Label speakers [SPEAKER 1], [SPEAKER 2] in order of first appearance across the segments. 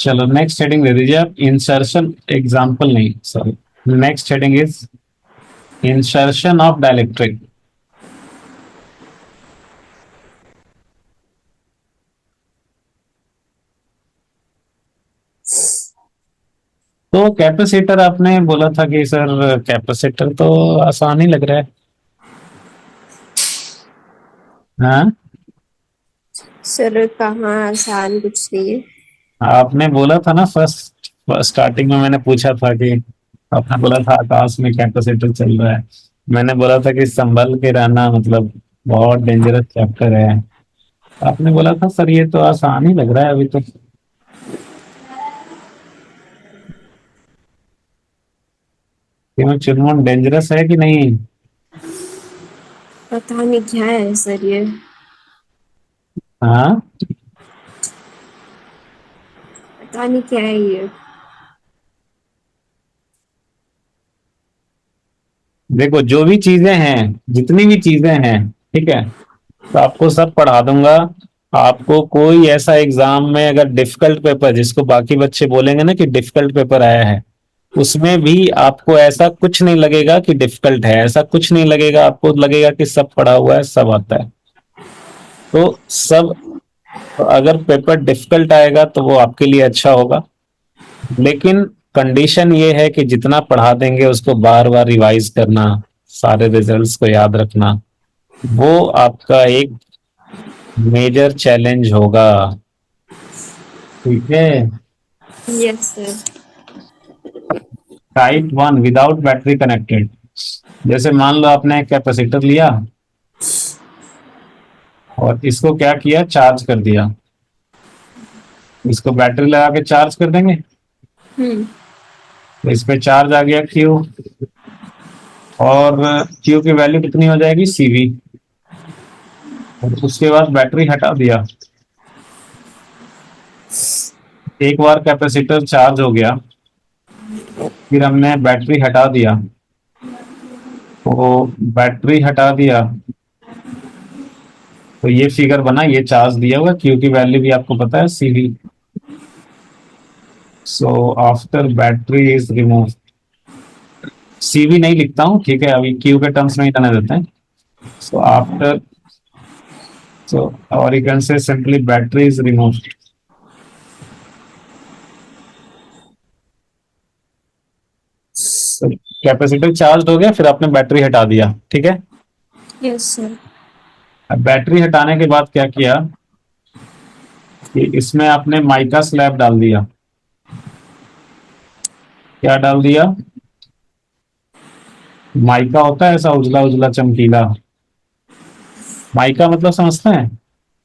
[SPEAKER 1] चलो next heading दे दीजिए आप। इंसर्शन एग्जाम्पल नहीं, sorry, next heading is insertion of dielectric. तो कैपेसिटर आपने बोला था कि सर कैपेसिटर तो आसान ही लग रहा है। हाँ,
[SPEAKER 2] सर कहाँ आसान कुछ नहीं है।
[SPEAKER 1] आपने बोला था ना फर्स्ट स्टार्टिंग में, मैंने पूछा था कि आपने बोला था आकाश में कैपेसिटर चल रहा है। मैंने बोला था कि संभल के रहना, मतलब बहुत डेंजरस चैप्टर है। आपने बोला था सर ये तो आसान ही लग रहा है अभी तो। क्यों चुनमुन डेंजरस है कि नहीं?
[SPEAKER 2] पता नहीं क्या है सर ये।
[SPEAKER 1] हाँ,
[SPEAKER 2] पता नहीं क्या है ये।
[SPEAKER 1] देखो जो भी चीजें हैं, जितनी भी चीजें हैं, ठीक है, तो आपको सब पढ़ा दूंगा। आपको कोई ऐसा एग्जाम में अगर डिफिकल्ट पेपर, जिसको बाकी बच्चे बोलेंगे ना कि डिफिकल्ट पेपर आया है, उसमें भी आपको ऐसा कुछ नहीं लगेगा कि डिफिकल्ट है, ऐसा कुछ नहीं लगेगा। आपको लगेगा कि सब पढ़ा हुआ है, सब आता है। तो सब, अगर पेपर डिफिकल्ट आएगा तो वो आपके लिए अच्छा होगा, लेकिन कंडीशन ये है कि जितना पढ़ा देंगे उसको बार बार रिवाइज करना, सारे रिजल्ट्स को याद रखना, वो आपका एक मेजर चैलेंज होगा। ठीक है।
[SPEAKER 2] Yes sir.
[SPEAKER 1] Type one without battery connected. जैसे मान लो आपने एक कैपेसिटर लिया और इसको क्या किया, चार्ज कर दिया। इसको बैटरी लगा के चार्ज कर देंगे,
[SPEAKER 2] हम्म।
[SPEAKER 1] तो इस पे चार्ज आ गया क्यू, और क्यू की वैल्यू कितनी हो जाएगी, सीवी। और उसके बाद बैटरी हटा दिया। एक बार कैपेसिटर चार्ज हो गया, फिर हमने बैटरी हटा दिया, तो बैटरी हटा दिया तो ये फिगर बना, ये चार्ज दिया हुआ, क्यू की वैल्यू भी आपको पता है, CV. So after battery is remove, CV नहीं लिखता हूँ, ठीक है, अभी क्यू के टर्म्स में ही रहने देते हैं। सो आफ्टर, सो और you can say simply battery is remove. Capacitor charge हो गया, फिर आपने बैटरी हटा दिया, ठीक है।
[SPEAKER 2] Yes sir.
[SPEAKER 1] अब बैटरी हटाने के बाद क्या किया कि इसमें आपने माइका स्लैब डाल दिया। क्या डाल दिया? माइका होता है ऐसा उजला उजला चमकीला, माइका मतलब समझते हैं?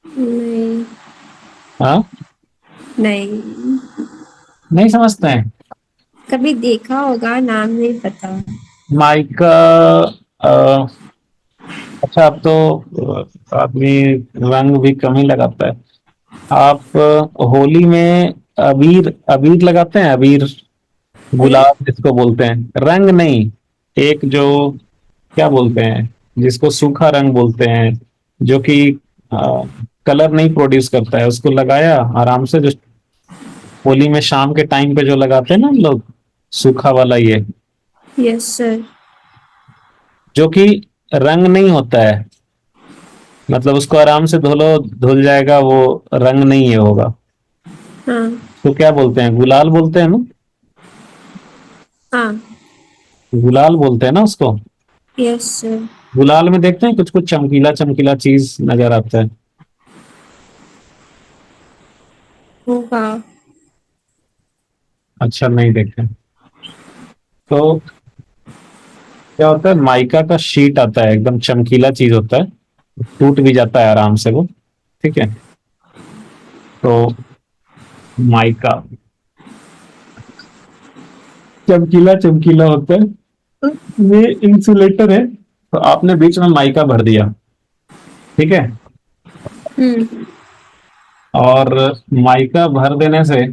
[SPEAKER 2] नहीं।
[SPEAKER 1] हाँ,
[SPEAKER 2] नहीं।
[SPEAKER 1] नहीं समझते हैं?
[SPEAKER 2] कभी देखा होगा, नाम नहीं पता।
[SPEAKER 1] माइका, अच्छा अब तो आदमी रंग भी कम ही लगाता है। आप होली में अबीर अबीर लगाते हैं, अबीर,
[SPEAKER 2] अरे।
[SPEAKER 1] गुलाब जिसको बोलते हैं, रंग नहीं, एक जो, क्या बोलते हैं, जिसको सूखा रंग बोलते हैं, जो कि कलर नहीं प्रोड्यूस करता है, उसको लगाया आराम से, जो होली में शाम के टाइम पे जो लगाते हैं ना लोग, सूखा वाला ये,
[SPEAKER 2] यस सर।
[SPEAKER 1] जो कि रंग नहीं होता है, मतलब उसको आराम से धो लो, धुल जाएगा वो, रंग नहीं है होगा।
[SPEAKER 2] हाँ।
[SPEAKER 1] तो क्या बोलते हैं, गुलाल बोलते हैं ना,
[SPEAKER 2] हाँ।
[SPEAKER 1] गुलाल बोलते हैं ना उसको।
[SPEAKER 2] Yes sir.
[SPEAKER 1] गुलाल में देखते हैं कुछ कुछ चमकीला चमकीला चीज नजर आता है।
[SPEAKER 2] होगा।
[SPEAKER 1] अच्छा, नहीं देखे तो क्या होता है, माइका का शीट आता है, एकदम चमकीला चीज होता है, टूट भी जाता है आराम से वो, ठीक है। तो माइका चमकीला चमकीला होता है, तो ये इंसुलेटर है, तो आपने बीच में माइका भर दिया, ठीक है।
[SPEAKER 2] हम्म।
[SPEAKER 1] और माइका भर देने से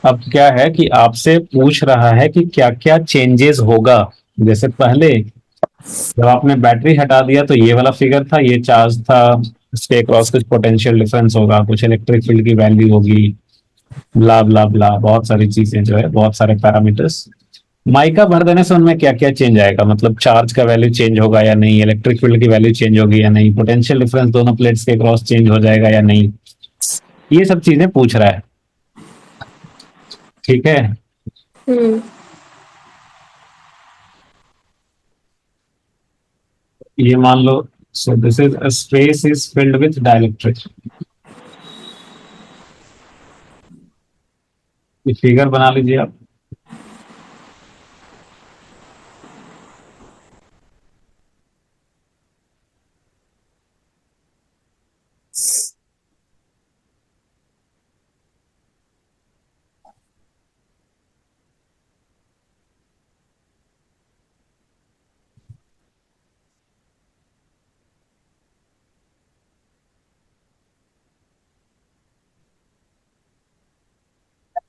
[SPEAKER 1] अब क्या है कि आपसे पूछ रहा है कि क्या क्या चेंजेस होगा। जैसे पहले जब आपने बैटरी हटा दिया तो ये वाला फिगर था, ये चार्ज था, इसके अक्रॉस कुछ पोटेंशियल डिफरेंस होगा, कुछ इलेक्ट्रिक फील्ड की वैल्यू होगी, ब्ला ब्ला ब्ला, बहुत सारी चीजें जो है, बहुत सारे पैरामीटर्स। माइका भर देने से उनमें क्या क्या चेंज आएगा, मतलब चार्ज का वैल्यू चेंज होगा या नहीं, इलेक्ट्रिक फील्ड की वैल्यू चेंज होगी या नहीं, पोटेंशियल डिफरेंस दोनों प्लेट्स के क्रॉस चेंज हो जाएगा या नहीं, ये सब चीजें पूछ रहा है। ठीक है।
[SPEAKER 2] हम्म।
[SPEAKER 1] ये मान लो, so this is space is filled with dielectric. ये फिगर बना लीजिए आप।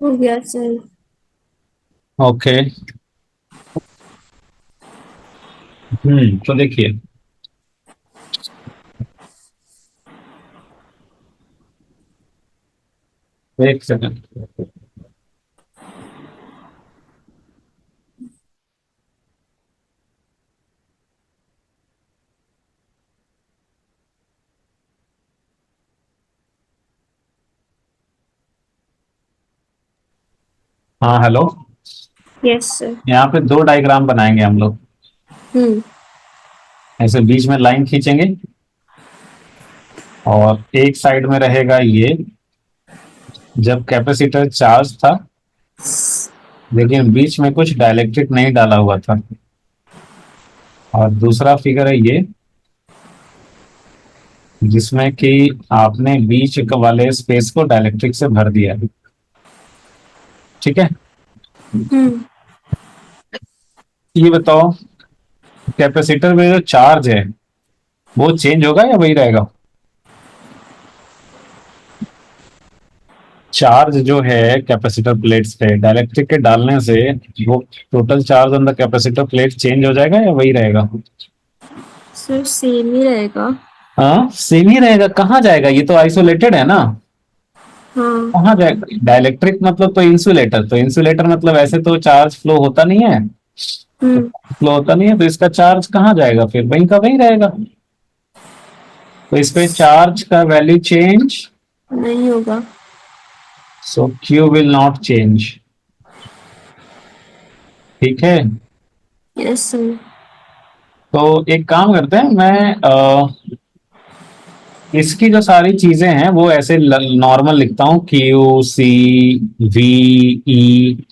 [SPEAKER 2] हो गया सर।
[SPEAKER 1] ओके। तो देखिए, एक सेकंड। हाँ हेलो।
[SPEAKER 2] Yes sir.
[SPEAKER 1] यहाँ पे दो डायग्राम बनाएंगे हम लोग।
[SPEAKER 2] हम्म।
[SPEAKER 1] ऐसे बीच में लाइन खींचेंगे, और एक साइड में रहेगा ये, जब कैपेसिटर चार्ज था लेकिन बीच में कुछ डाइलेक्ट्रिक नहीं डाला हुआ था। और दूसरा फिगर है ये, जिसमें कि आपने बीच वाले स्पेस को डाइलेक्ट्रिक से भर दिया है। ठीक है।
[SPEAKER 2] हम्म।
[SPEAKER 1] ये बताओ, कैपेसिटर में जो चार्ज है वो चेंज होगा या वही रहेगा? चार्ज जो है कैपेसिटर प्लेट्स पे डाइलेक्ट्रिक के डालने से, वो total charge on the capacitor plate change हो जाएगा या वही रहेगा?
[SPEAKER 2] सर सेम ही रहेगा।
[SPEAKER 1] हाँ सेम ही रहेगा, कहाँ जाएगा, ये तो आइसोलेटेड है ना।
[SPEAKER 2] हाँ।
[SPEAKER 1] कहाँ जाएगा? डाइलेक्ट्रिक मतलब तो इंसुलेटर, तो इंसुलेटर मतलब ऐसे तो चार्ज फ्लो होता नहीं है,
[SPEAKER 2] हम्म।
[SPEAKER 1] फ्लो होता नहीं है, तो इसका चार्ज कहाँ जाएगा, फिर वहीं का वहीं रहेगा। तो इस पे चार्ज का वैल्यू चेंज,
[SPEAKER 2] नहीं होगा।
[SPEAKER 1] सो क्यू विल नॉट चेंज। ठीक है।
[SPEAKER 2] Yes sir.
[SPEAKER 1] तो एक काम करते हैं, मैं इसकी जो सारी चीजें हैं वो ऐसे नॉर्मल लिखता हूँ, क्यू सी वी ई,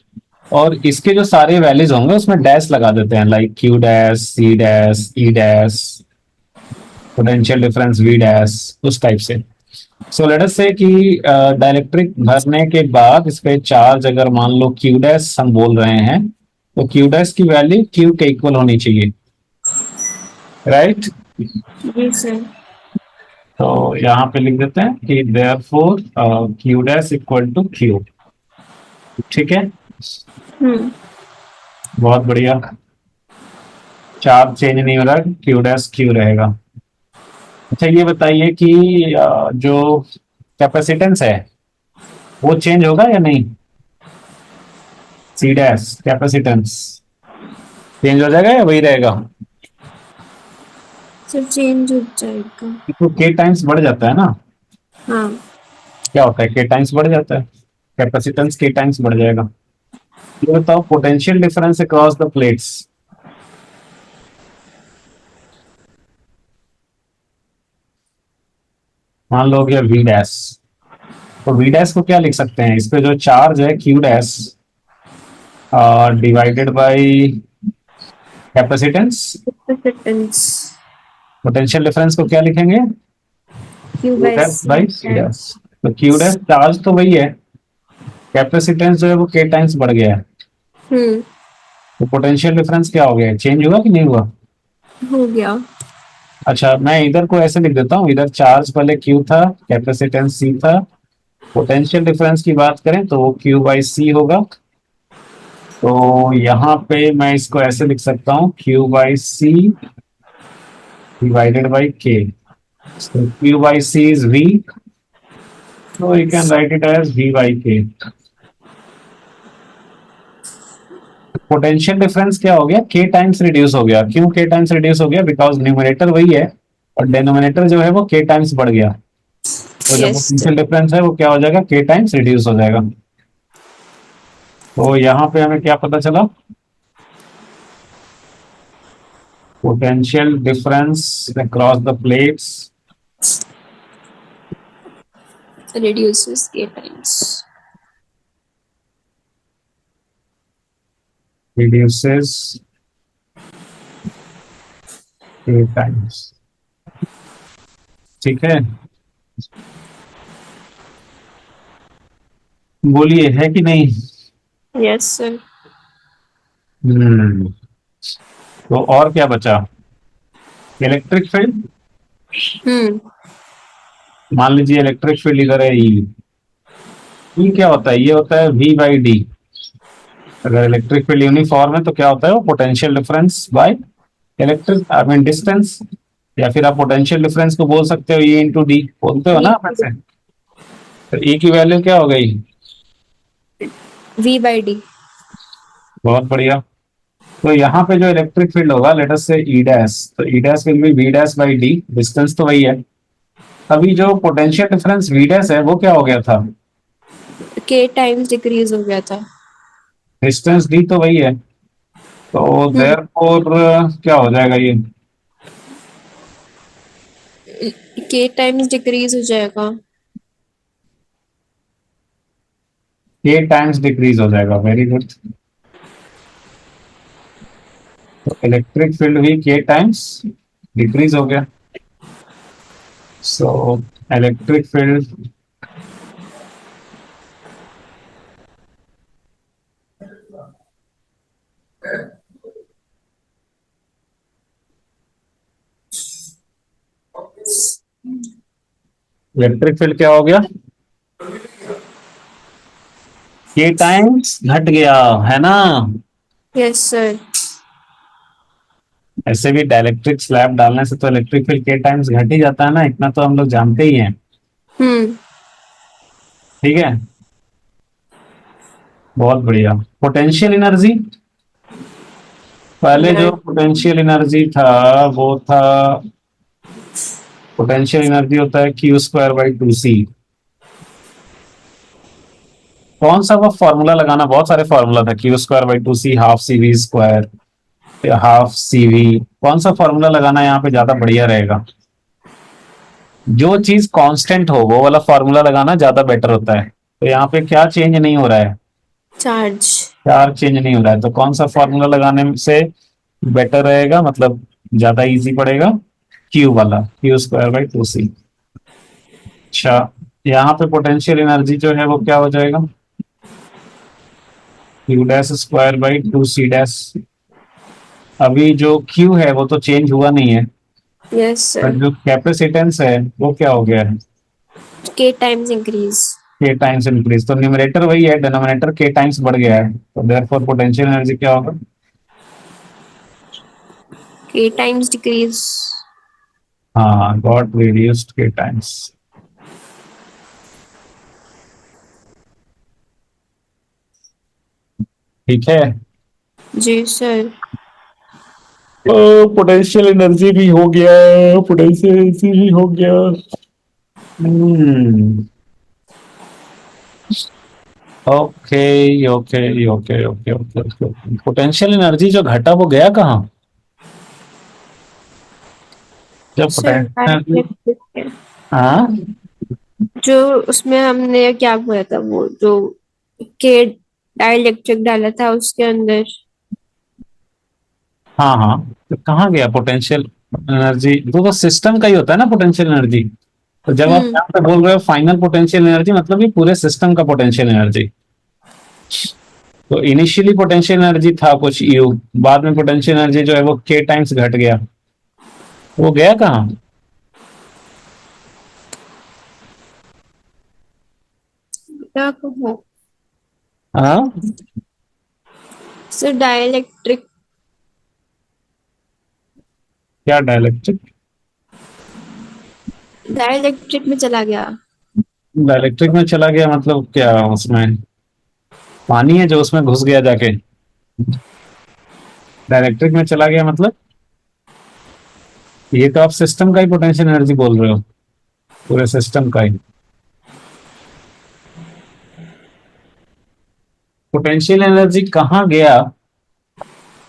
[SPEAKER 1] और इसके जो सारे वैल्यूज होंगे उसमें डैश लगा देते हैं, like Q dash, C dash, E dash, potential difference V dash, उस टाइप से। सो लेट अस से कि डाइलेक्ट्रिक भरने के बाद इस पे चार्ज अगर मान लो क्यू डैश हम बोल रहे हैं, तो क्यू डैश की वैल्यू क्यू के इक्वल होनी चाहिए, राइट?
[SPEAKER 2] जी सर।
[SPEAKER 1] तो यहाँ पे लिख देते हैं कि therefore Q dash equal to Q. ठीक है।
[SPEAKER 2] हम्म।
[SPEAKER 1] बहुत बढ़िया। चार्ज चेंज नहीं हो रहा, क्यू डैश क्यू रहेगा। अच्छा ये बताइए कि जो कैपेसिटेंस है वो चेंज होगा या नहीं? सी डैश कैपेसिटेंस चेंज हो जाएगा या वही रहेगा?
[SPEAKER 2] सर चेंज हो जाएगा।
[SPEAKER 1] तो के टाइम्स बढ़ जाता है ना।
[SPEAKER 2] हाँ।
[SPEAKER 1] क्या होता है, के टाइम्स बढ़ जाता है, कैपेसिटेंस के टाइम्स बढ़ जाएगा। ये बताओ, potential difference across the plates, मान लो हो गया वी डैश, तो वी डैश को क्या लिख सकते हैं, इस पे जो चार्ज है Q dash divided by capacitance,
[SPEAKER 2] capacitance.
[SPEAKER 1] Potential difference को क्या लिखेंगे?
[SPEAKER 2] Q
[SPEAKER 1] Q
[SPEAKER 2] by
[SPEAKER 1] dash
[SPEAKER 2] C
[SPEAKER 1] by C dash.
[SPEAKER 2] Dash.
[SPEAKER 1] तो क्यू डैश चार्ज तो वही है, कैपेसिटेंस जो है वो के टाइम्स बढ़ गया है,
[SPEAKER 2] हम्म।
[SPEAKER 1] तो पोटेंशियल डिफरेंस क्या हो गया, चेंज हुआ कि नहीं हुआ?
[SPEAKER 2] हो गया।
[SPEAKER 1] अच्छा मैं इधर को ऐसे लिख देता हूँ, इधर चार्ज पहले क्यू था, कैपेसिटेंस सी था, पोटेंशियल डिफरेंस की बात करें तो वो क्यू बाई सी होगा। तो यहाँ पे मैं इसको ऐसे लिख सकता हूँ, Q by C divided by K. Q by C is V, So you can write it as V by K. Potential difference क्या हो गया? K टाइम्स रिड्यूस हो गया। क्यों K टाइम्स रिड्यूस हो गया? बिकॉज न्यूमरेटर वही है और डेनोमिनेटर जो है वो K टाइम्स बढ़ गया। तो जो
[SPEAKER 2] यस सर।
[SPEAKER 1] पोटेंशियल डिफरेंस है वो क्या हो जाएगा? K टाइम्स रिड्यूस हो जाएगा। तो यहाँ पे हमें क्या पता चला? Potential difference across the plates
[SPEAKER 2] reduces k times।
[SPEAKER 1] reduces K times. ठीक है, बोलिए है कि नहीं?
[SPEAKER 2] Yes sir.
[SPEAKER 1] हम्म। तो और क्या बचा? Electric field.
[SPEAKER 2] हम्म।
[SPEAKER 1] मान लीजिए इलेक्ट्रिक फील्ड इधर है ई। ई क्या होता है? ये होता है V बाई डी। अगर इलेक्ट्रिक फील्ड यूनिफॉर्म है तो क्या होता है? वो potential difference by electric I mean distance. या फिर आप पोटेंशियल डिफरेंस को बोल सकते हो E इंटू डी, बोलते हो ना आप ऐसे। तो E की वैल्यू क्या हो गई?
[SPEAKER 2] v by d।
[SPEAKER 1] बहुत बढ़िया। तो यहाँ पे जो इलेक्ट्रिक फील्ड होगा लेट अस से ई डैश, तो ई dash will be V dash by D, distance तो वही है। अभी जो पोटेंशियल डिफरेंस V डैश है वो क्या हो गया था?
[SPEAKER 2] k टाइम्स डिक्रीज हो गया था।
[SPEAKER 1] डिस्टेंस डी तो वही है। तो
[SPEAKER 2] हम्म।
[SPEAKER 1] देयरफॉर क्या हो जाएगा ये?
[SPEAKER 2] k टाइम्स डिक्रीज हो जाएगा।
[SPEAKER 1] K टाइम्स डिक्रीज हो जाएगा। Very good. तो इलेक्ट्रिक फील्ड भी K टाइम्स डिक्रीज हो गया। So electric field electric field क्या हो गया? K टाइम्स घट गया, है ना?
[SPEAKER 2] Yes sir.
[SPEAKER 1] ऐसे भी डाइलेक्ट्रिक स्लैब डालने से तो इलेक्ट्रिक फील्ड K टाइम्स घट ही जाता है ना, इतना तो हम लोग जानते ही हैं।
[SPEAKER 2] हम्म।
[SPEAKER 1] ठीक है, बहुत बढ़िया। पोटेंशियल एनर्जी, पहले जो पोटेंशियल एनर्जी था वो था, पोटेंशियल एनर्जी होता है Q square by two C. कौन सा वो फॉर्मूला लगाना? बहुत सारे फॉर्मूला था, Q square by two C, half C V square, half C V. कौन सा फॉर्मूला लगाना यहाँ पे ज्यादा बढ़िया रहेगा? जो चीज कांस्टेंट हो वो वाला फॉर्मूला लगाना ज्यादा बेटर होता है। तो यहाँ पे क्या चेंज नहीं हो रहा है?
[SPEAKER 2] चार्ज।
[SPEAKER 1] चार्ज चेंज नहीं हो रहा है, तो कौन सा फॉर्मूला लगाने से बेटर रहेगा, मतलब ज्यादा इजी पड़ेगा? क्यू वाला, क्यू स्क्वायर बाई टू सी। अच्छा, यहाँ पे पोटेंशियल एनर्जी जो है वो क्या हो जाएगा? Q dash square by two C dash. अभी जो क्यू है वो तो चेंज हुआ नहीं है,
[SPEAKER 2] यस
[SPEAKER 1] पर
[SPEAKER 2] सर।
[SPEAKER 1] जो कैपेसिटेंस है वो क्या हो गया है?
[SPEAKER 2] k times increase.
[SPEAKER 1] के टाइम्स इंक्रीज। तो न्यूमरेटर वही है, डिनोमिनेटर के टाइम्स बढ़ गया है, तो देयरफॉर पोटेंशियल एनर्जी क्या होगा?
[SPEAKER 2] k times decrease.
[SPEAKER 1] हाँ, गॉट रिड्यूस्ड के टाइम्स। ठीक है।
[SPEAKER 2] जी सर।
[SPEAKER 1] पोटेंशियल एनर्जी भी हो गया, पोटेंशियल एनर्जी भी हो गया। हम्म। Okay okay okay okay okay okay. Potential energy जो घटा वो गया कहाँ? जब
[SPEAKER 2] सर
[SPEAKER 1] पोटेंशियल एनर्जी,
[SPEAKER 2] डाइलेक्ट्रिक,
[SPEAKER 1] हाँ
[SPEAKER 2] जो उसमें हमने क्या बोला था, वो जो के डाइलेक्ट्रिक डाला था उसके अंदर।
[SPEAKER 1] हाँ हाँ, तो कहाँ गया पोटेंशियल एनर्जी? तो सिस्टम का ही होता है ना पोटेंशियल एनर्जी। तो जब आप
[SPEAKER 2] हम्म।
[SPEAKER 1] यहाँ पे बोल रहे हो फाइनल पोटेंशियल एनर्जी, मतलब ये पूरे सिस्टम का पोटेंशियल एनर्जी। तो इनिशियली पोटेंशियल एनर्जी था कुछ यू, बाद में पोटेंशियल एनर्जी जो है वो के टाइम्स घट गया, वो गया कहाँ?
[SPEAKER 2] क्या कहूँ
[SPEAKER 1] हाँ,
[SPEAKER 2] सर, डाइलेक्ट्रिक।
[SPEAKER 1] क्या डायलेक्ट्रिक?
[SPEAKER 2] डाइलेक्ट्रिक में चला गया।
[SPEAKER 1] इलेक्ट्रिक में चला गया मतलब क्या उसमें पानी है जो उसमें घुस गया जाके? इलेक्ट्रिक में चला गया मतलब ये तो आप सिस्टम का ही पोटेंशियल एनर्जी बोल रहे हो, पूरे सिस्टम का ही। पोटेंशियल एनर्जी कहाँ गया?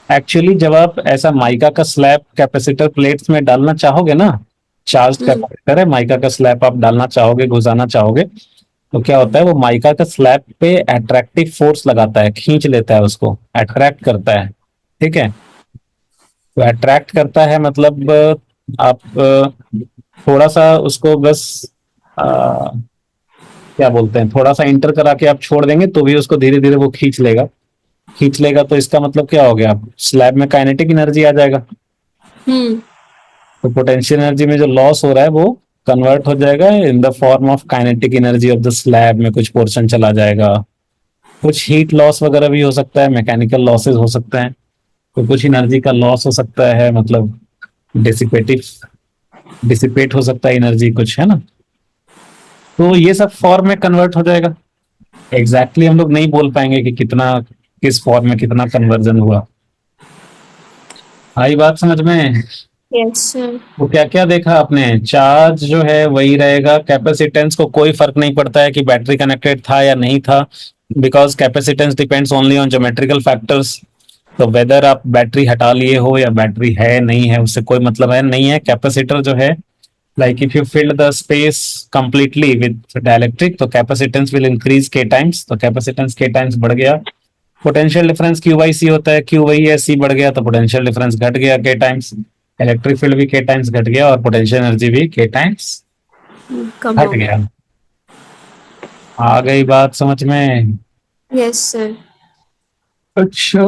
[SPEAKER 1] एक्चुअली जब आप ऐसा माइका का स्लैब कैपेसिटर प्लेट्स में डालना चाहोगे ना, चार्ज
[SPEAKER 2] हम्म।
[SPEAKER 1] कैपेसिटर है, माइका का स्लैब आप डालना चाहोगे, घुसाना चाहोगे, तो क्या होता है वो माइका का स्लैब पे अट्रैक्टिव फोर्स लगाता है, खींच लेता है उसको, अट्रैक्ट करता है। ठीक है, तो अट्रैक्ट करता है मतलब आप थोड़ा सा उसको बस क्या बोलते हैं, थोड़ा सा इंटर करा के आप छोड़ देंगे तो भी उसको धीरे धीरे वो खींच लेगा। खींच लेगा तो इसका मतलब क्या हो गया, स्लैब में काइनेटिक एनर्जी आ जाएगा।
[SPEAKER 2] हम्म।
[SPEAKER 1] तो पोटेंशियल एनर्जी में जो लॉस हो रहा है वो कन्वर्ट हो जाएगा in the form of kinetic energy of the slab, में कुछ पोर्शन चला जाएगा। कुछ हीट लॉस वगैरह भी हो सकता है, मैकेनिकल लॉसेस हो सकते हैं, तो कुछ एनर्जी का लॉस हो सकता है, मतलब डिसिपेटिव, डिसिपेट हो सकता है एनर्जी कुछ, है ना। तो ये सब फॉर्म में कन्वर्ट हो जाएगा। एग्जैक्टली हम लोग नहीं बोल पाएंगे कि कितना, किस फॉर्म में कितना कन्वर्जन हुआ। आई बात समझ में?
[SPEAKER 2] Yes sir.
[SPEAKER 1] वो क्या क्या देखा आपने, चार्ज जो है वही रहेगा, कैपेसिटेंस को कोई फर्क नहीं पड़ता है कि बैटरी कनेक्टेड था या नहीं था, because capacitance depends only on geometrical factors. तो वेदर आप बैटरी हटा लिए हो या बैटरी है नहीं है उससे कोई मतलब है नहीं है। कैपेसिटर जो है, like if you filled the space completely with dielectric तो कैपेसिटेंस विल इंक्रीज के टाइम्स, तो कैपेसिटेंस के टाइम्स बढ़ गया। पोटेंशियल डिफरेंस क्यू बाई सी होता है, क्यू वही है, सी बढ़ गया तो पोटेंशियल डिफरेंस घट गया के टाइम्स। इलेक्ट्रिक फील्ड भी के टाइम्स घट गया और पोटेंशियल एनर्जी भी के टाइम्स
[SPEAKER 2] कम
[SPEAKER 1] घट
[SPEAKER 2] हो गया।
[SPEAKER 1] गया। आ गई बात समझ में?
[SPEAKER 2] Yes sir.
[SPEAKER 1] अच्छा,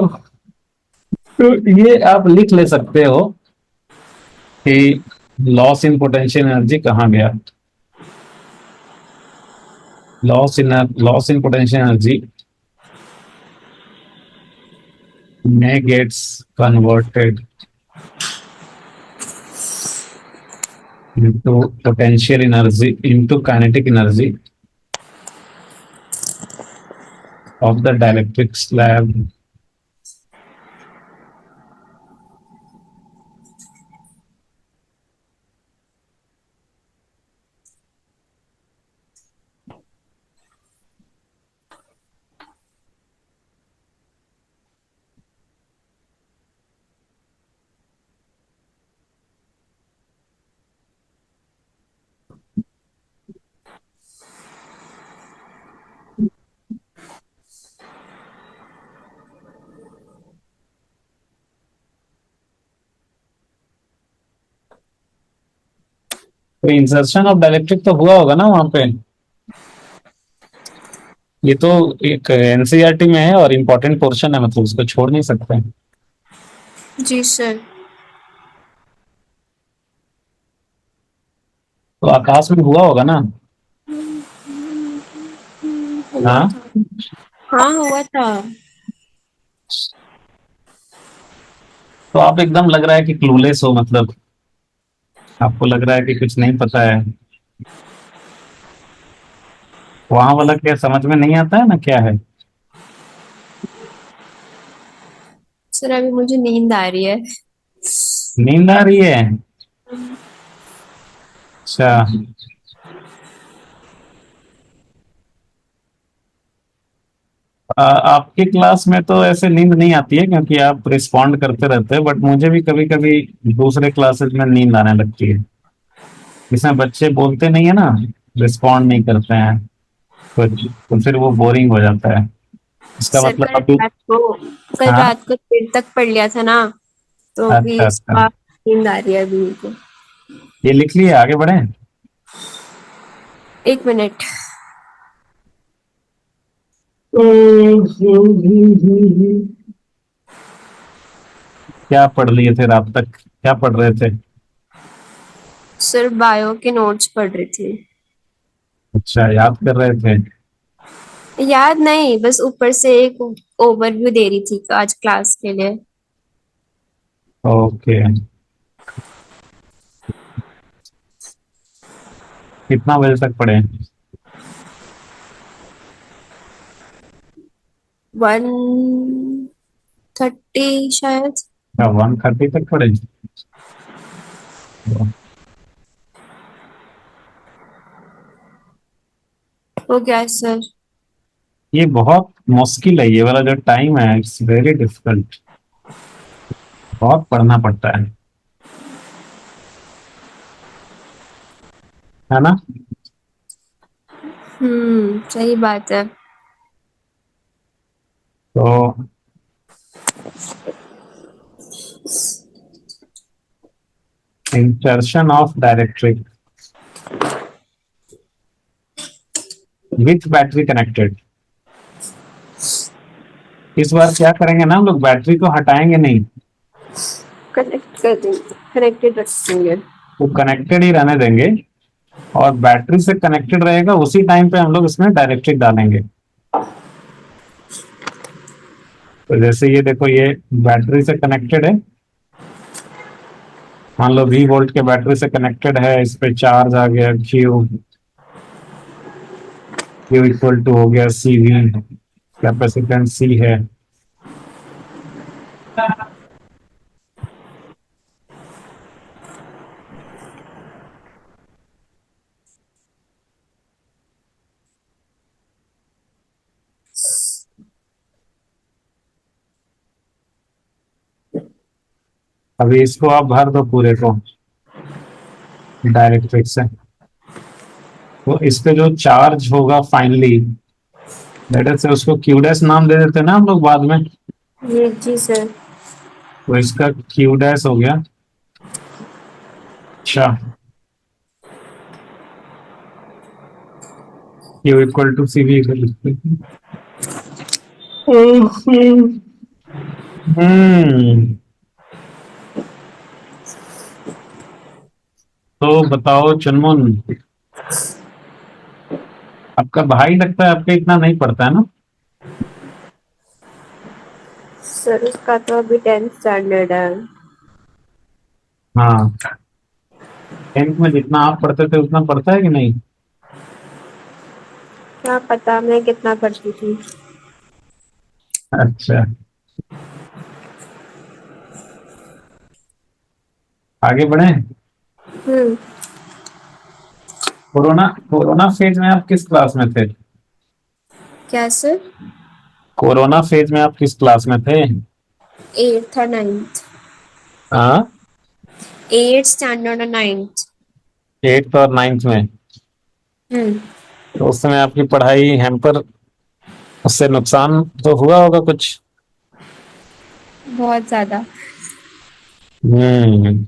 [SPEAKER 1] तो ये आप लिख ले सकते हो कि लॉस इन पोटेंशियल एनर्जी कहाँ गया। Loss in potential energy gets converted into potential energy, into kinetic energy of the dielectric slab तो इंसर्शन ऑफ डायलेक्ट्रिक तो हुआ होगा ना वहां पे। ये तो एक एनसीईआरटी में है और इम्पोर्टेंट पोर्शन है, मतलब उसको छोड़ नहीं सकते।
[SPEAKER 2] जी सर।
[SPEAKER 1] तो आकाश में हुआ होगा ना।
[SPEAKER 2] हुआ
[SPEAKER 1] हाँ,
[SPEAKER 2] था। हाँ हुआ था।
[SPEAKER 1] तो आप एकदम लग रहा है कि क्लूलेस हो, मतलब आपको लग रहा है कि कुछ नहीं पता है। वहां वाला क्या समझ में नहीं आता है ना, क्या है?
[SPEAKER 2] सर अभी मुझे नींद आ रही है।
[SPEAKER 1] नींद आ रही है? अच्छा, आपके क्लास में तो ऐसे नींद नहीं आती है क्योंकि आप रिस्पॉन्ड करते रहते हैं, बट मुझे भी कभी कभी दूसरे क्लासेस में नींद आने लगती है। इसमें बच्चे बोलते नहीं है ना, रिस्पॉन्ड नहीं करते हैं, तो फिर वो बोरिंग हो जाता है। इसका
[SPEAKER 2] सर
[SPEAKER 1] मतलब अभी।
[SPEAKER 2] कल
[SPEAKER 1] हाँ,
[SPEAKER 2] रात को देर तक पढ़ लिया था ना, तो अभी
[SPEAKER 1] अच्छा अच्छा,
[SPEAKER 2] इसका नींद आ रही है अभी को।
[SPEAKER 1] ये लिख लिए, आगे बढ़े।
[SPEAKER 2] 1 मिनट।
[SPEAKER 1] क्या पढ़ लिए थे रात तक, क्या पढ़ रहे थे?
[SPEAKER 2] सर बायो के नोट्स पढ़ रही थी।
[SPEAKER 1] अच्छा, याद कर रहे थे।
[SPEAKER 2] याद नहीं, बस ऊपर से एक ओवरव्यू दे रही थी आज क्लास के लिए।
[SPEAKER 1] ओके, कितना बजे तक पढ़े?
[SPEAKER 2] 130 शायद।
[SPEAKER 1] 130 तक पड़ेगी।
[SPEAKER 2] हो गया सर।
[SPEAKER 1] ये बहुत मुश्किल है, ये वाला जो टाइम है, इट्स वेरी डिफिकल्ट। बहुत पढ़ना पड़ता है ना?
[SPEAKER 2] सही बात है।
[SPEAKER 1] तो insertion of डायरेक्ट्रिक with battery connected. इस बार क्या करेंगे ना, हम लोग बैटरी को हटाएंगे नहीं,
[SPEAKER 2] कनेक्ट कर देंगे, कनेक्टेड रखेंगे।
[SPEAKER 1] वो कनेक्टेड ही रहने देंगे, और बैटरी से कनेक्टेड रहेगा, उसी टाइम पे हम लोग इसमें डायरेक्ट्रिक डालेंगे। तो जैसे ये देखो, ये बैटरी से कनेक्टेड है, मान लो 20 वोल्ट के बैटरी से कनेक्टेड है, इस पे चार्ज आ गया क्यू, क्यू इक्वल टू हो गया सी वी, कैपेसिटेंस सी है। अभी इसको आप भर दो पूरे को डायरेक्ट्रिक से, तो इस पे जो चार्ज होगा फाइनली, लेटर से उसको क्यू डैश नाम दे देते हैं ना हम लोग बाद में।
[SPEAKER 2] ये जी सर।
[SPEAKER 1] तो इसका क्यू डैश हो गया। अच्छा, Q equal to C V. हम्म। तो बताओ चुनमुन, आपका भाई लगता है आपके इतना नहीं पढ़ता है ना?
[SPEAKER 2] सर उसका तो अभी 10th स्टैंडर्ड है।
[SPEAKER 1] हाँ, 10th में जितना आप पढ़ते थे उतना पढ़ता है कि नहीं?
[SPEAKER 2] क्या पता मैं कितना पढ़ती थी।
[SPEAKER 1] अच्छा, आगे बढ़े।
[SPEAKER 2] हम्म
[SPEAKER 1] कोरोना कोरोना फेज में आप किस क्लास में थे?
[SPEAKER 2] क्या सर?
[SPEAKER 1] कोरोना फेज में आप किस क्लास में थे?
[SPEAKER 2] 8th और 9th।
[SPEAKER 1] हाँ,
[SPEAKER 2] 8th स्टैंडर्ड और 9th।
[SPEAKER 1] 8th और 9th में।
[SPEAKER 2] हम्म
[SPEAKER 1] तो उस समय आपकी पढ़ाई हैम्पर, उससे नुकसान तो हुआ होगा कुछ?
[SPEAKER 2] बहुत ज्यादा।
[SPEAKER 1] हम्म।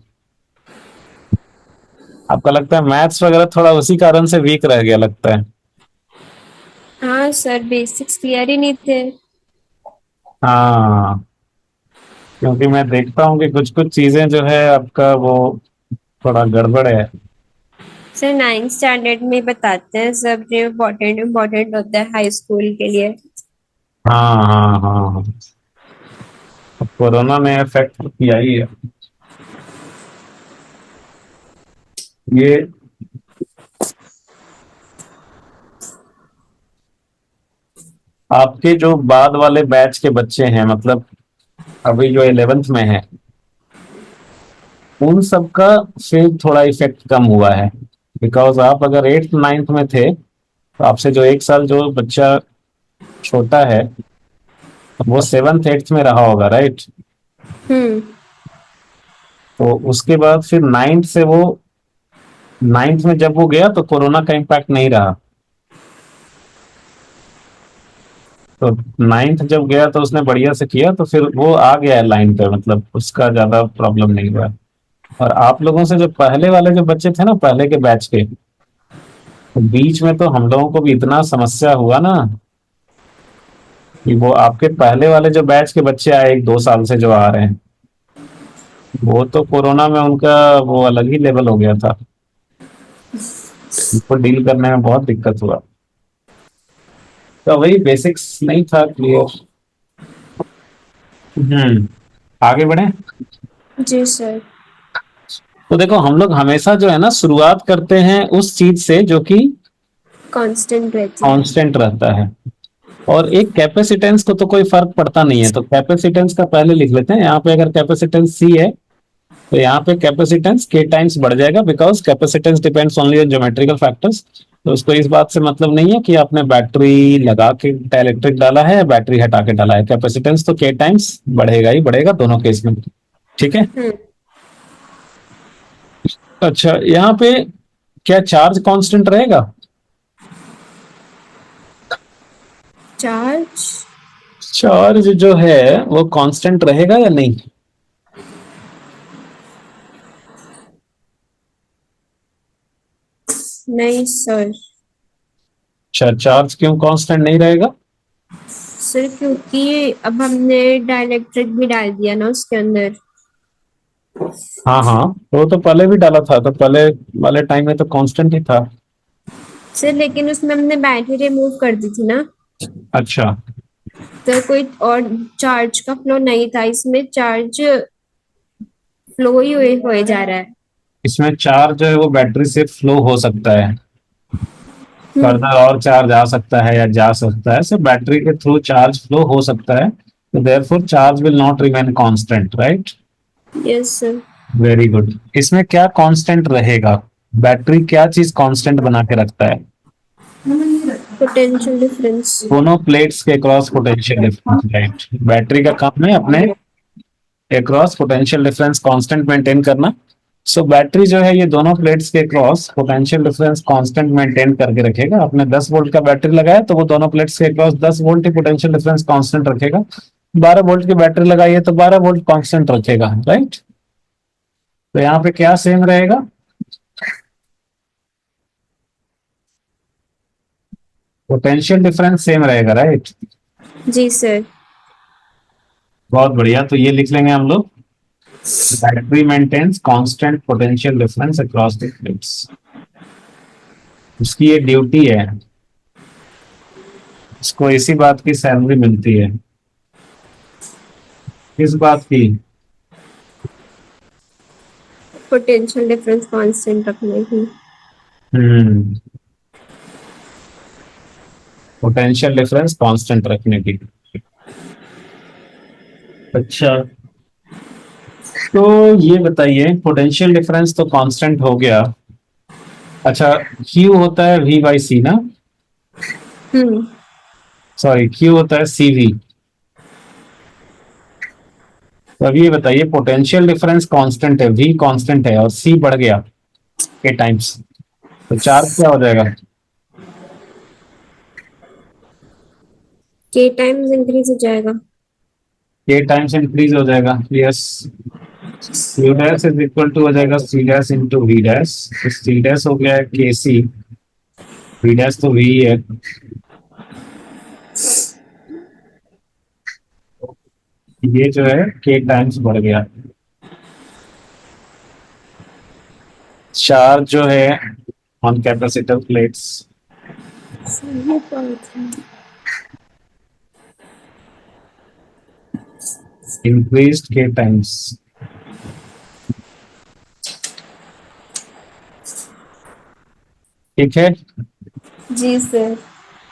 [SPEAKER 1] आपका लगता है मैथ्स वगैरह थोड़ा उसी कारण से वीक रह गया लगता है।
[SPEAKER 2] हाँ सर, बेसिक्स क्लियर ही नहीं थे।
[SPEAKER 1] हाँ, क्योंकि मैं देखता हूँ कि कुछ कुछ चीजें जो है आपका वो थोड़ा गड़बड़ है।
[SPEAKER 2] सर 9th स्टैंडर्ड में बताते हैं सब जो इम्पोर्टेंट इम्पोर्टेंट होता है हाई स्कूल के लिए।
[SPEAKER 1] हाँ हाँ हाँ हाँ, कोरोना ने इफेक्ट किया ही है ये। आपके जो बाद वाले बैच के बच्चे हैं, मतलब अभी जो 11th में है, उन सबका फिर थोड़ा इफेक्ट कम हुआ है, बिकॉज आप अगर 8th 9th में थे, तो आपसे जो 1 साल जो बच्चा छोटा है, वो 7th 8th में रहा होगा, राइट?
[SPEAKER 2] हम्म
[SPEAKER 1] तो उसके बाद फिर 9th से वो, 9th में जब वो गया तो कोरोना का इम्पैक्ट नहीं रहा। तो 9th जब गया तो उसने बढ़िया से किया, तो फिर वो आ गया है लाइन पे, मतलब उसका ज्यादा प्रॉब्लम नहीं हुआ। और आप लोगों से जो पहले वाले जो बच्चे थे ना, पहले के बैच के, तो बीच में तो हम लोगों को भी इतना समस्या हुआ ना, कि वो आपके पहले वाले जो बैच के बच्चे आए 1 2 साल से जो आ रहे हैं, वो तो कोरोना में उनका वो अलग ही लेवल हो गया था, उनको डील करने में बहुत दिक्कत हुआ। तो वही बेसिक्स नहीं था क्लियर। आगे बढ़े।
[SPEAKER 2] जी सर।
[SPEAKER 1] तो देखो, हम लोग हमेशा जो है ना, शुरुआत करते हैं उस चीज से जो कि
[SPEAKER 2] कांस्टेंट रहती है।
[SPEAKER 1] कांस्टेंट रहता है। और एक कैपेसिटेंस को तो कोई फर्क पड़ता नहीं है, तो कैपेसिटेंस का पहले लिख लेते हैं। यहाँ पे अगर कैपेसिटेंस सी है तो यहाँ पे कैपेसिटेंस के टाइम्स बढ़ जाएगा, because capacitance depends only on geometrical factors. तो उसको इस बात से मतलब नहीं है कि आपने बैटरी लगा के डाइलेक्ट्रिक डाला है या बैटरी हटा के डाला है, कैपेसिटेंस तो के टाइम्स बढ़ेगा ही बढ़ेगा दोनों केस में। ठीक है।
[SPEAKER 2] हम्म।
[SPEAKER 1] अच्छा, यहाँ पे क्या चार्ज कांस्टेंट रहेगा?
[SPEAKER 2] चार्ज।
[SPEAKER 1] चार्ज जो है वो कांस्टेंट रहेगा या नहीं?
[SPEAKER 2] नहीं सर।
[SPEAKER 1] अच्छा, चार्ज क्यों कांस्टेंट नहीं रहेगा?
[SPEAKER 2] सर क्योंकि अब हमने डाइलेक्ट्रिक भी डाल दिया ना उसके अंदर।
[SPEAKER 1] हाँ हाँ, तो वो तो पहले भी डाला था, तो पहले वाले टाइम में तो कांस्टेंट ही था।
[SPEAKER 2] सर लेकिन उसमें हमने बैटरी रिमूव कर दी थी ना,
[SPEAKER 1] अच्छा,
[SPEAKER 2] तो कोई और चार्ज का फ्लो नहीं था, इसमें चार्ज फ्लो ही हुए जा रहा है।
[SPEAKER 1] इसमें चार्ज जो है वो बैटरी से फ्लो हो सकता है,
[SPEAKER 2] हम्म।
[SPEAKER 1] फर्दर और चार्ज आ सकता है या जा सकता है, सिर्फ बैटरी के थ्रू चार्ज फ्लो हो सकता है। तो therefore charge will not remain constant, right?
[SPEAKER 2] Yes sir.
[SPEAKER 1] Very good. इसमें क्या कांस्टेंट रहेगा? बैटरी क्या चीज कांस्टेंट बना के रखता है?
[SPEAKER 2] Potential difference.
[SPEAKER 1] दोनों प्लेट्स के cross potential difference, right? Battery का काम है अपने across potential difference constant maintain करना। सो बैटरी जो है ये दोनों प्लेट्स के cross potential difference constant maintain करके रखेगा। आपने 10 वोल्ट का बैटरी लगाया तो वो दोनों प्लेट्स के क्रॉस 10 वोल्ट ही पोटेंशियल डिफरेंस कांस्टेंट रखेगा। 12 वोल्ट की बैटरी लगाई है तो 12 वोल्ट कांस्टेंट रखेगा, राइट? तो यहाँ पे क्या सेम रहेगा? पोटेंशियल डिफरेंस सेम रहेगा, राइट?
[SPEAKER 2] जी सर।
[SPEAKER 1] बहुत बढ़िया, तो ये लिख लेंगे हम लोग, battery maintains constant potential difference across the plates. उसकी ये ड्यूटी है, इसको इसी बात की सैलरी मिलती है। किस बात की?
[SPEAKER 2] पोटेंशियल डिफरेंस कांस्टेंट रखने की।
[SPEAKER 1] हम्म, पोटेंशियल डिफरेंस कांस्टेंट रखने की। अच्छा, तो ये बताइए, पोटेंशियल डिफरेंस तो कांस्टेंट हो गया। अच्छा, क्यू होता है वी बाई सी ना?
[SPEAKER 2] हम्म।
[SPEAKER 1] सॉरी, क्यू होता है सी वी। तो अब ये बताइए, पोटेंशियल डिफरेंस कांस्टेंट है, वी कांस्टेंट है और सी बढ़ गया के टाइम्स, तो चार्ज क्या हो जाएगा?
[SPEAKER 2] के टाइम्स इंक्रीज हो जाएगा।
[SPEAKER 1] के टाइम्स इंक्रीज हो जाएगा, yes. U dash is equal to हो जाएगा C dash into V dash. तो सी डैश हो गया है के सी, वी डैश तो वी है। ये जो है के टाइम्स बढ़ गया। चार्ज जो है ऑन कैपेसिटर प्लेट्स
[SPEAKER 2] सही बात है।
[SPEAKER 1] इंक्रीज के टाइम्स। ठीक है।
[SPEAKER 2] जी सर।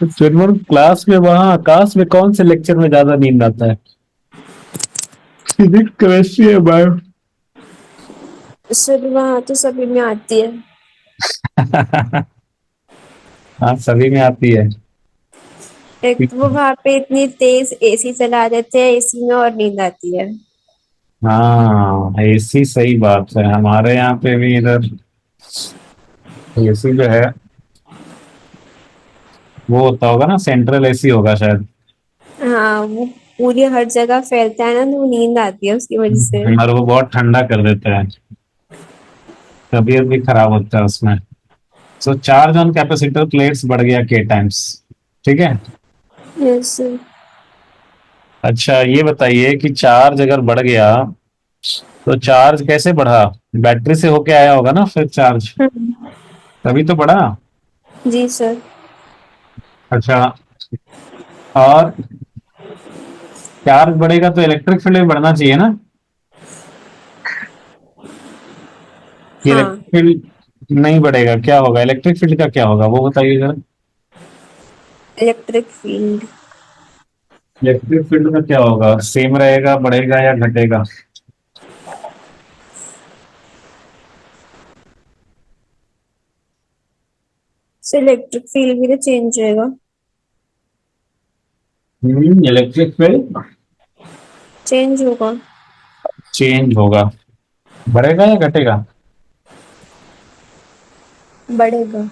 [SPEAKER 1] तो चुनमुन क्लास में वहां आकाश में कौन से लेक्चर में ज्यादा नींद आता है? फिजिक्स, केमिस्ट्री या बायो?
[SPEAKER 2] सर वहाँ तो सभी में आती है।
[SPEAKER 1] हाँ, सभी में आती है।
[SPEAKER 2] एक तो वो वहाँ पे इतनी तेज एसी चला देते हैं, एसी में और नींद आती है।
[SPEAKER 1] हाँ, एसी सही बात है, हमारे यहाँ पे भी इधर एसी जो है वो होता होगा ना, सेंट्रल एसी होगा शायद।
[SPEAKER 2] हाँ वो पूरी हर जगह फैलता है ना, तो नींद आती है उसकी वजह से।
[SPEAKER 1] और वो बहुत ठंडा कर देता है, तबीयत भी खराब होता है उसमें। सो चार्ज ऑन कैपेसिटर प्लेट्स बढ़ गया के टाइम्स। ठीक है।
[SPEAKER 2] Yes sir.
[SPEAKER 1] अच्छा, ये बताइए कि चार्ज अगर बढ़ गया तो चार्ज कैसे बढ़ा? बैटरी से होके आया होगा ना फिर चार्ज, तभी तो बढ़ा।
[SPEAKER 2] जी सर।
[SPEAKER 1] अच्छा, और चार्ज बढ़ेगा तो इलेक्ट्रिक फील्ड भी बढ़ना चाहिए ना? कि
[SPEAKER 2] हाँ।
[SPEAKER 1] इलेक्ट्रिक फील्ड नहीं बढ़ेगा, क्या होगा? इलेक्ट्रिक फील्ड का क्या होगा वो बताइए जरा।
[SPEAKER 2] इलेक्ट्रिक फील्ड
[SPEAKER 1] इलेक्ट्रिक फील्ड में क्या होगा, सेम रहेगा, बढ़ेगा या घटेगा?
[SPEAKER 2] से इलेक्ट्रिक फील्ड भी तो चेंज रहेगा।
[SPEAKER 1] इलेक्ट्रिक फील्ड
[SPEAKER 2] चेंज होगा।
[SPEAKER 1] चेंज होगा, बढ़ेगा या घटेगा?
[SPEAKER 2] बढ़ेगा।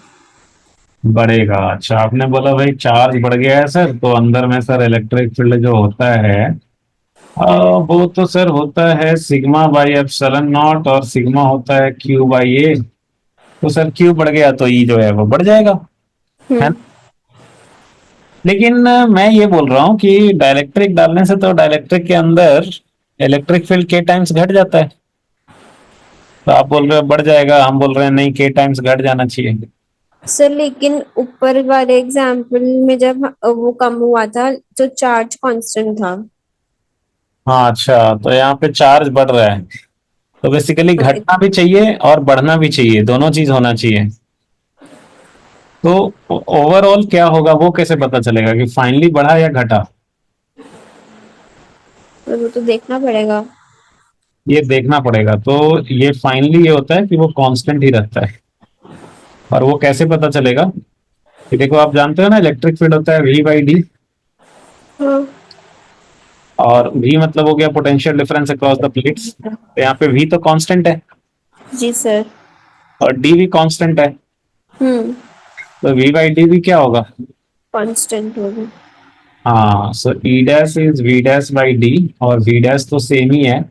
[SPEAKER 1] बढ़ेगा। अच्छा, आपने बोला भाई चार्ज बढ़ गया है सर, तो अंदर में सर इलेक्ट्रिक फील्ड जो होता है, वो तो सर होता है सिग्मा बाई एप्सिलॉन नॉट, और सिग्मा होता है क्यू बाई ए। तो सर क्यू बढ़ गया तो ई जो है वो बढ़ जाएगा, है ना?
[SPEAKER 2] हम्म।
[SPEAKER 1] लेकिन मैं ये बोल रहा हूँ कि डाइलेक्ट्रिक डालने से तो डाइलेक्ट्रिक के अंदर इलेक्ट्रिक फील्ड के टाइम्स घट जाता है। तो आप बोल रहे हो बढ़ जाएगा, हम बोल रहे हैं नहीं, के टाइम्स घट जाना चाहिए।
[SPEAKER 2] सर लेकिन ऊपर वाले एग्जाम्पल में जब वो कम हुआ था तो चार्ज कांस्टेंट था।
[SPEAKER 1] हाँ अच्छा, तो यहाँ पे चार्ज बढ़ रहा है, तो बेसिकली
[SPEAKER 2] हाँ,
[SPEAKER 1] घटना भी चाहिए और बढ़ना भी चाहिए, दोनों चीज होना चाहिए। तो ओवरऑल क्या होगा वो कैसे पता चलेगा कि फाइनली बढ़ा या घटा?
[SPEAKER 2] तो वो तो देखना पड़ेगा।
[SPEAKER 1] ये देखना पड़ेगा। तो ये फाइनली ये होता है कि वो कांस्टेंट ही रहता है। और वो कैसे पता चलेगा कि देखो, आप जानते हो ना इलेक्ट्रिक फील्ड होता है वी बाई डी,
[SPEAKER 2] हाँ।
[SPEAKER 1] और वी मतलब हो गया potential difference across the plates. तो यहाँ पे वी तो कांस्टेंट है
[SPEAKER 2] जी सर।
[SPEAKER 1] और डी भी कांस्टेंट है,
[SPEAKER 2] हम्म।
[SPEAKER 1] तो वी बाई डी भी क्या होगा?
[SPEAKER 2] कांस्टेंट होगा।
[SPEAKER 1] हाँ, so E dash is V dash by D, और वी डैश तो सेम ही है,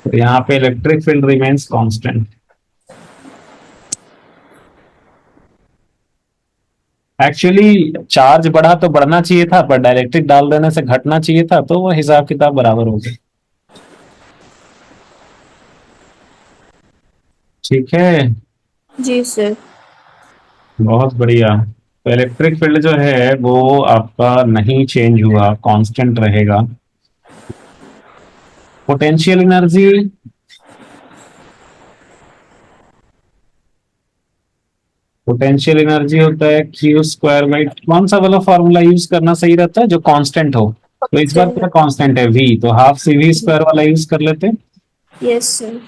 [SPEAKER 1] तो यहाँ पे electric field remains constant. Actually charge बढ़ा तो बढ़ना चाहिए था, पर डायरेक्ट्रिक डाल देने से घटना चाहिए था, तो वो हिसाब किताब बराबर हो गया। ठीक है,
[SPEAKER 2] जी सर।
[SPEAKER 1] बहुत बढ़िया। तो इलेक्ट्रिक फील्ड जो है वो आपका नहीं चेंज हुआ, कांस्टेंट रहेगा। पोटेंशियल एनर्जी, पोटेंशियल एनर्जी होता है क्यू स्क्वायर बाई, कौन सा वाला फॉर्मूला यूज करना सही रहता है जो कांस्टेंट हो? तो इस बार
[SPEAKER 2] कांस्टेंट।
[SPEAKER 1] क्या कांस्टेंट है, वी, तो हाफ सी वी स्क्वायर वाला यूज कर लेते हैं।
[SPEAKER 2] Yes sir.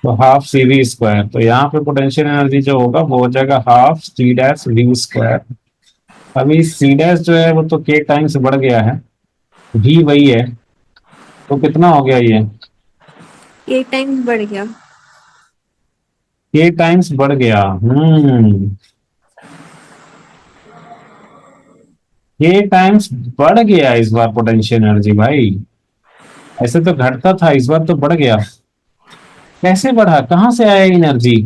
[SPEAKER 1] तो हाफ सी वी स्क्वायर, तो यहाँ पे पोटेंशियल एनर्जी जो होगा वो हो जाएगा half C dash V square. अभी सी डैश जो है वो तो के टाइम्स बढ़ गया है, वी वही है, तो कितना हो गया ये?
[SPEAKER 2] ये टाइम बढ़ गया।
[SPEAKER 1] के टाइम्स बढ़ गया। के टाइम्स बढ़ गया इस बार पोटेंशियल एनर्जी भाई। ऐसे तो घटता था, इस बार तो बढ़ गया। कैसे बढ़ा, कहाँ से आया एनर्जी?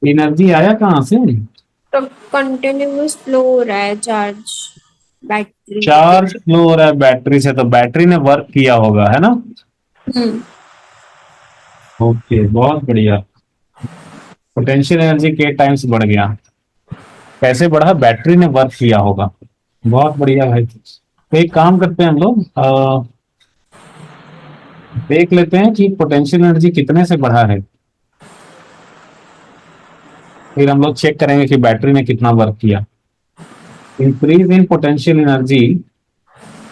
[SPEAKER 1] एनर्जी आया कहाँ से?
[SPEAKER 2] तो कंटिन्यूअस फ्लो हो रहा है चार्ज बैटरी से।
[SPEAKER 1] चार्ज फ्लो हो रहा है बैटरी से, तो बैटरी ने वर्क किया होगा, है ना?
[SPEAKER 2] हम्म।
[SPEAKER 1] ओके, बहुत बढ़िया। पोटेंशियल एनर्जी के टाइम्स बढ़ गया, कैसे बढ़ा? बैटरी ने वर्क किया होगा। बहुत बढ़िया भाई। तो एक काम करते हैं हम लोग, देख लेते हैं कि पोटेंशियल एनर्जी कितने से बढ़ा है, फिर हम लोग चेक करेंगे कि बैटरी ने कितना वर्क किया। इंक्रीज इन पोटेंशियल एनर्जी,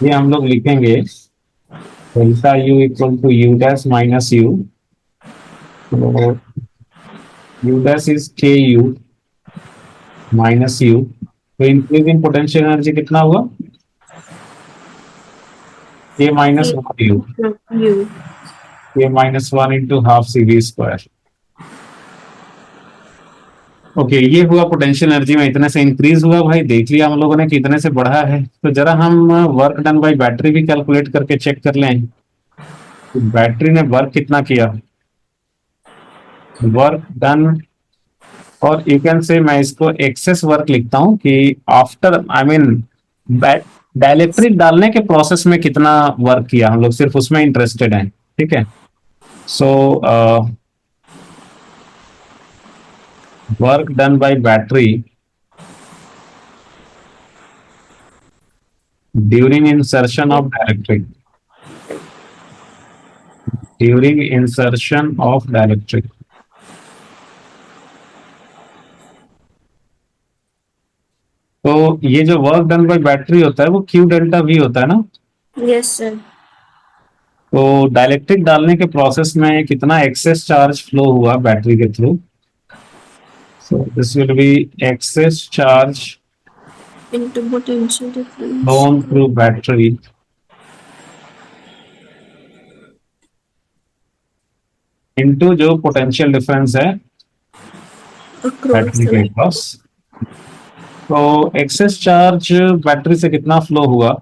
[SPEAKER 1] ये हम लोग लिखेंगे delta U equal to U dash minus U, तो U dash is K U minus U. तो इंक्रीज इन पोटेंशियल एनर्जी कितना हुआ? K minus one U,
[SPEAKER 2] U.
[SPEAKER 1] K minus one into half C V square. Okay, ये हुआ potential energy में इतने से increase हुआ भाई, देख लिया हम लोगों ने कितने से बढ़ा है। तो जरा हम वर्क डन बाई बैटरी भी कैलकुलेट करके चेक कर लें कि बैटरी ने वर्क कितना किया। वर्क डन, और यू कैन से मैं इसको एक्सेस वर्क लिखता हूँ कि आफ्टर आई मीन डाइलेक्ट्रिक डालने के प्रोसेस में कितना वर्क किया, हम लोग सिर्फ उसमें इंटरेस्टेड हैं। ठीक है, so work done by battery during insertion of dielectric, during insertion of dielectric, ये जो वर्क डन बाय बैटरी होता है वो क्यू डेल्टा वी होता है ना।
[SPEAKER 2] Yes sir.
[SPEAKER 1] तो डाइलेक्ट्रिक डालने के प्रोसेस में कितना एक्सेस चार्ज फ्लो हुआ बैटरी के through. So this will be excess charge
[SPEAKER 2] into potential difference
[SPEAKER 1] flown through battery into जो पोटेंशियल डिफरेंस है
[SPEAKER 2] अक्रॉस
[SPEAKER 1] बैटरी के
[SPEAKER 2] द।
[SPEAKER 1] पास। तो एक्सेस चार्ज बैटरी से कितना फ्लो हुआ।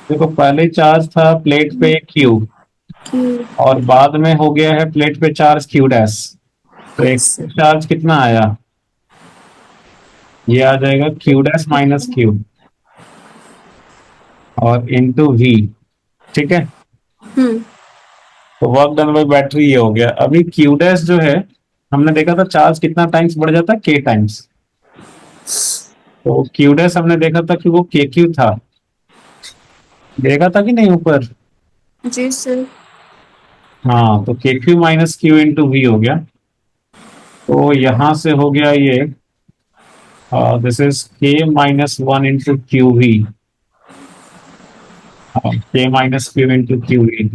[SPEAKER 1] देखो पहले चार्ज था प्लेट पे क्यू,
[SPEAKER 2] क्यू।
[SPEAKER 1] और बाद में हो गया है प्लेट पे चार्ज क्यू डैश। तो
[SPEAKER 2] यस
[SPEAKER 1] एक्सेस
[SPEAKER 2] सर।
[SPEAKER 1] चार्ज कितना आया, ये आ जाएगा क्यू डैश माइनस क्यू और इनटू वी। ठीक है।
[SPEAKER 2] हम्म।
[SPEAKER 1] तो वर्क डन बाय बैटरी ये हो गया। अभी क्यू डैश जो है, हमने देखा था चार्ज कितना टाइम्स बढ़ जाता है, के टाइम्स। तो क्यू डैश हमने देखा था कि वो के क्यू था, देखा था कि नहीं ऊपर।
[SPEAKER 2] जी सर।
[SPEAKER 1] हाँ, तो K Q minus Q into V हो गया। तो यहां से हो गया ये, this is K minus one into Q V, K minus Q into Q V,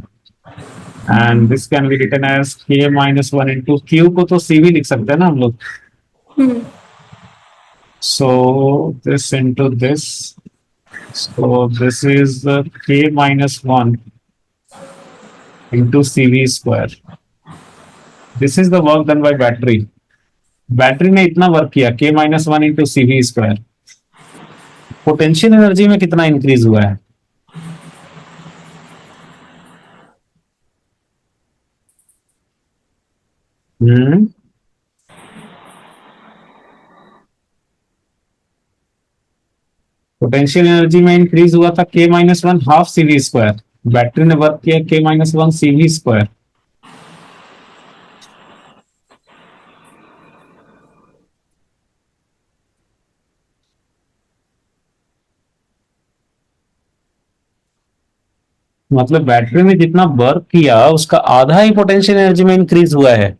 [SPEAKER 1] and this can be written as K minus one into Q को तो सी भी लिख सकते हैं ना हम लोग।
[SPEAKER 2] Hmm.
[SPEAKER 1] So this into this, so this is k minus 1 into cv square. This is the work done by battery. Battery ने इतना वर्क किया k minus one into C V square. Potential energy में कितना increase हुआ है। हम्म potential energy में increase हुआ था k minus one half C V square. Battery ने वर्क किया k minus one C V square. मतलब बैटरी ने जितना वर्क किया उसका आधा ही पोटेंशियल एनर्जी में इंक्रीज हुआ है।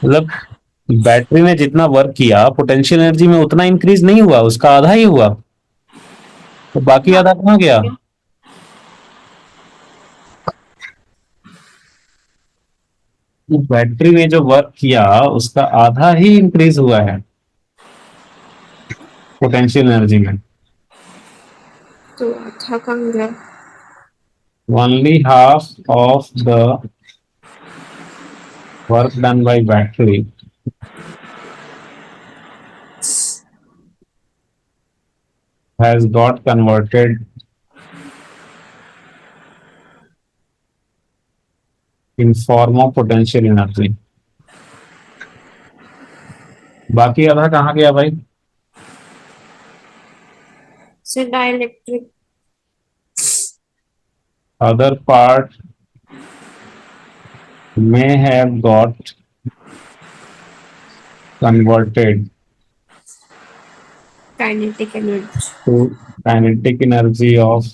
[SPEAKER 1] मतलब बैटरी ने जितना वर्क किया पोटेंशियल एनर्जी में उतना इंक्रीज नहीं हुआ, उसका आधा ही हुआ। तो बाकी
[SPEAKER 2] हाँ।
[SPEAKER 1] आधा कहाँ गया। बैटरी ने जो वर्क किया उसका आधा ही इंक्रीज हुआ है पोटेंशियल एनर्जी में।
[SPEAKER 2] तो आधा कहाँ गया।
[SPEAKER 1] Only half of the work done by battery has got converted in form of potential energy। बाकी आधा कहाँ गया भाई।
[SPEAKER 2] से dielectric.
[SPEAKER 1] other part may have got converted
[SPEAKER 2] kinetic energy.
[SPEAKER 1] to kinetic energy of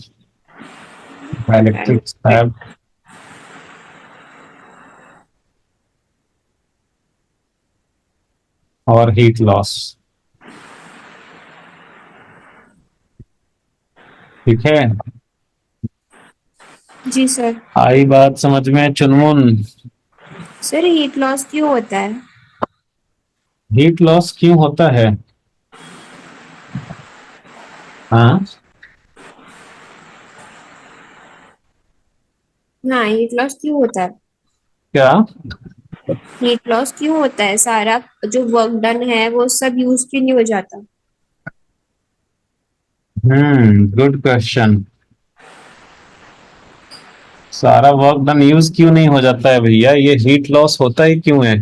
[SPEAKER 1] electric slab or heat loss। ठीक है,
[SPEAKER 2] जी sir.
[SPEAKER 1] आई बात समझ में चुनमुन।
[SPEAKER 2] सर हीट लॉस क्यों होता है।
[SPEAKER 1] हीट लॉस क्यों होता है। हाँ,
[SPEAKER 2] हाँ हीट लॉस क्यों होता है।
[SPEAKER 1] क्या।
[SPEAKER 2] हीट लॉस क्यों होता है, सारा जो वर्क डन है वो सब यूज क्यों नहीं हो जाता।
[SPEAKER 1] Good question. सारा वर्क डन यूज क्यों नहीं हो जाता है भैया, ये हीट लॉस होता ही क्यों है।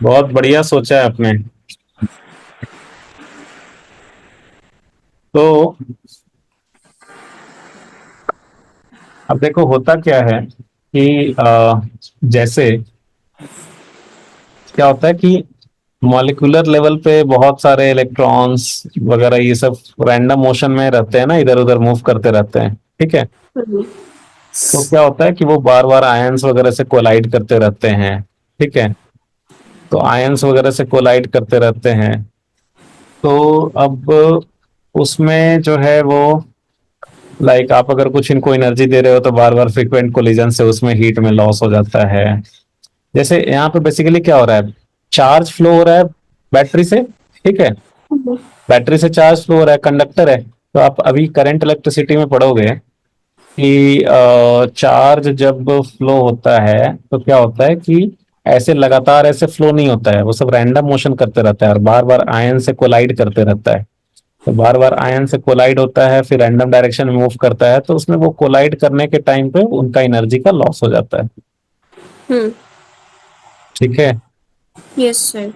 [SPEAKER 1] बहुत बढ़िया सोचा है आपने। तो अब देखो होता क्या है कि जैसे क्या होता है कि मॉलिक्यूलर लेवल पे बहुत सारे इलेक्ट्रॉन्स वगैरह ये सब रैंडम मोशन में रहते हैं ना, इधर उधर मूव करते रहते हैं। ठीक है।
[SPEAKER 2] हम्म।
[SPEAKER 1] तो क्या होता है कि वो बार बार आयंस वगैरह से कोलाइड करते रहते हैं। ठीक है। तो आयंस वगैरह से कोलाइड करते रहते हैं। तो अब उसमें जो है वो लाइक आप अगर कुछ इनको एनर्जी दे रहे हो तो बार बार फ्रीक्वेंट कोलिजन से उसमें हीट में लॉस हो जाता है। जैसे यहाँ पे बेसिकली क्या हो रहा है, चार्ज फ्लो हो रहा है बैटरी से, ठीक है, बैटरी से चार्ज फ्लो हो रहा है, कंडक्टर है। तो आप अभी करंट इलेक्ट्रिसिटी में पढ़ोगे कि चार्ज जब फ्लो होता है तो क्या होता है कि ऐसे लगातार ऐसे फ्लो नहीं होता है, वो सब रैंडम मोशन करते रहता है और बार बार आयन से कोलाइड करते रहता है। तो बार बार आयन से कोलाइड होता है, फिर रैंडम डायरेक्शन में मूव करता है, तो उसमें वो कोलाइड करने के टाइम पे उनका एनर्जी का लॉस हो जाता है।
[SPEAKER 2] हम्म।
[SPEAKER 1] ठीक है,
[SPEAKER 2] यस सर।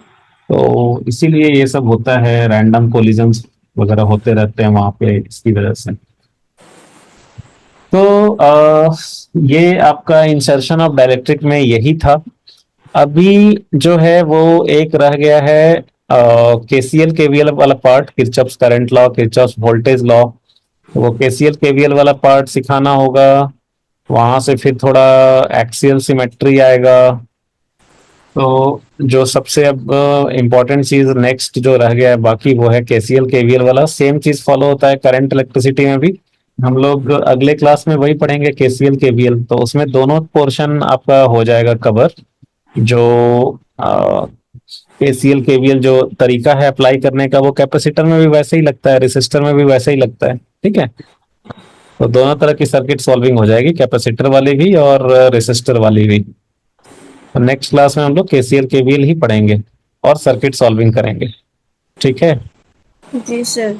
[SPEAKER 1] तो इसीलिए ये सब होता है, रैंडम कोलिजन्स वगैरह होते रहते हैं वहां पे इसकी वजह से। तो ये आपका इंसर्शन ऑफ डाइलेक्ट्रिक में यही था। अभी जो है वो एक रह गया है केसीएल केवीएल वाला part, Kirchhoff's current law, Kirchhoff's voltage law. वो केसीएल केवीएल वाला पार्ट सिखाना होगा। वहां से फिर थोड़ा एक्सियल सिमेट्री आएगा। तो जो सबसे अब इम्पोर्टेंट चीज नेक्स्ट जो रह गया है बाकी वो है केसीएल केवीएल वाला। सेम चीज फॉलो होता है करंट इलेक्ट्रिसिटी में भी। हम लोग अगले क्लास में वही पढ़ेंगे केसीएल केवीएल, तो उसमें दोनों पोर्शन आपका हो जाएगा कवर। जो केसीएल केवीएल जो तरीका है अप्लाई करने का वो कैपेसिटर में भी वैसे ही लगता है, रेसिस्टर में भी वैसे ही लगता है। ठीक है, तो दोनों तरह की सर्किट सॉल्विंग हो जाएगी, कैपेसिटर वाली भी और रेसिस्टर वाली भी। तो नेक्स्ट क्लास में हम लोग केसीएल केवीएल ही पढ़ेंगे और सर्किट सॉल्विंग करेंगे। ठीक है।
[SPEAKER 2] जी सर।